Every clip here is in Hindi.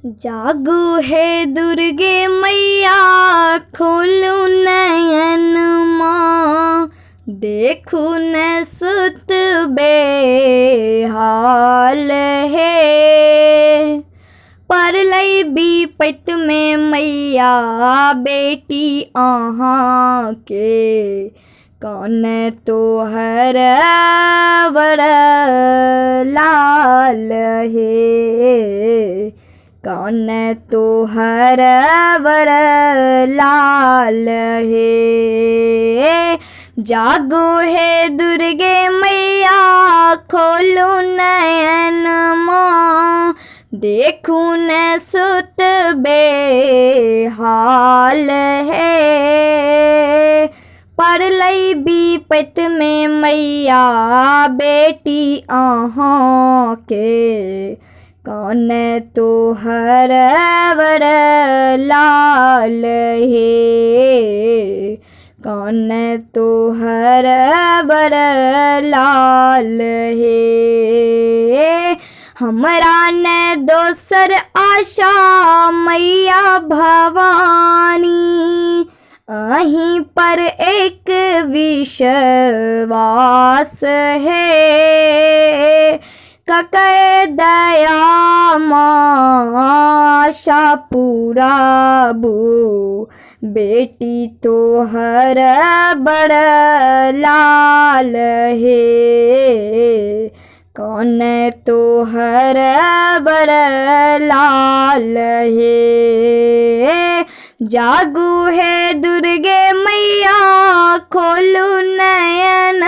जागू है दुर्गे मैया, खोलू नयन माँ, देखू न सुत बेहाल है। परलई बीपत में मैया बेटी आहाँ के, कौन तोहर वर लाल है, कौन तोहर वर लाल है। जागो है दुर्गे मैया, खोलू नयन माँ, देखू न सुत बेहाल है। परलई बीपत में मैया बेटी आहाँ के, कौन तोहर वर लाल है, कौन तोहर वर लाल है। हमरा न दोसर आशा मैया भवानी, अहीं पर एक विश्वास है। ककै दया आशा पुराबू, बेटी तोहर बड़ लाल है, कौन तोहर बड़ लाल है। जागू है दुर्गे मैया, खोलू नयन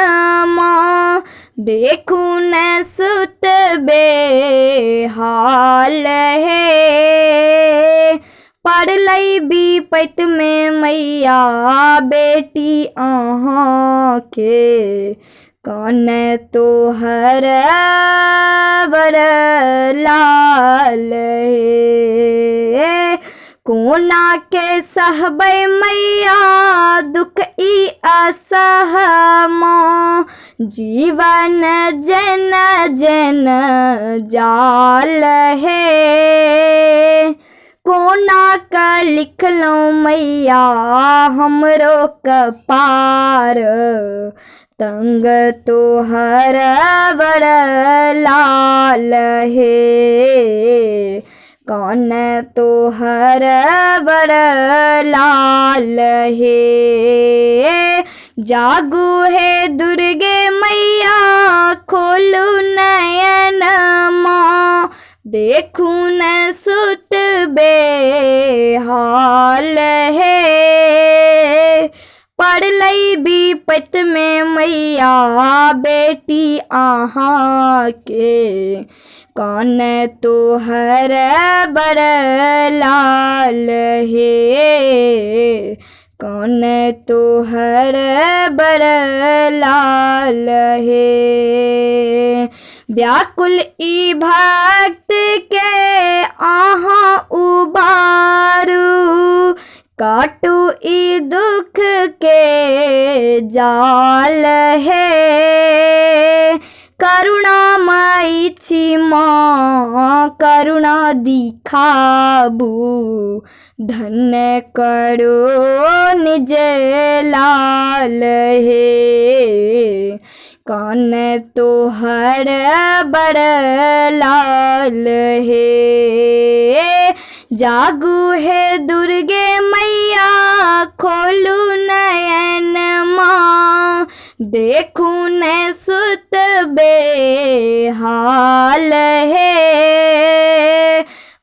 माँ, देखू न सुत बेहाल है। परलई बीपत में मैया बेटी आहाँ के, कौन तोहर वर लाल है। कोना के सहबै मैया दुख ई असहमा, जीवन जन जन जाल है। कोना का लिख लो मैया हमरो कपार, तंग तोहर वर लाल है, कौन तोहर वर लाल है। जागू है दुर्गे मैया, खोलू नयन माँ, देखू न सुत बेहाल है। परलई बीपत में मैया बेटी आहाँ के, कौन तोहर बड़ लाल है, कौन तोहर बड़ लाल है। व्याकुल ई भक्त के आहाँ उबारू, काटू ई दुख के जाल है। करुणामयी छी माँ, करुणा दिखाबू, धन्य करो निज लाल है, कौन तोहर बड़ लाल है। जागू है दुर्गे मैया, खोलू नयन माँ, देखू न सुत बेहाल है।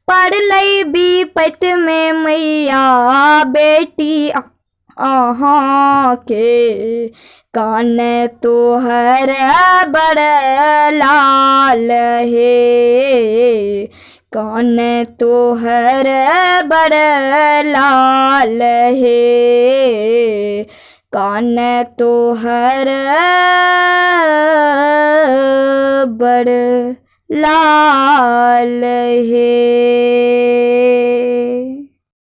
परलई बीपत में मैया बेटी आहाँ के, कौन तोहर बड़ लाल है, कौन तोहर बड़ लाल है, कौन तोहर बड़ लाल है।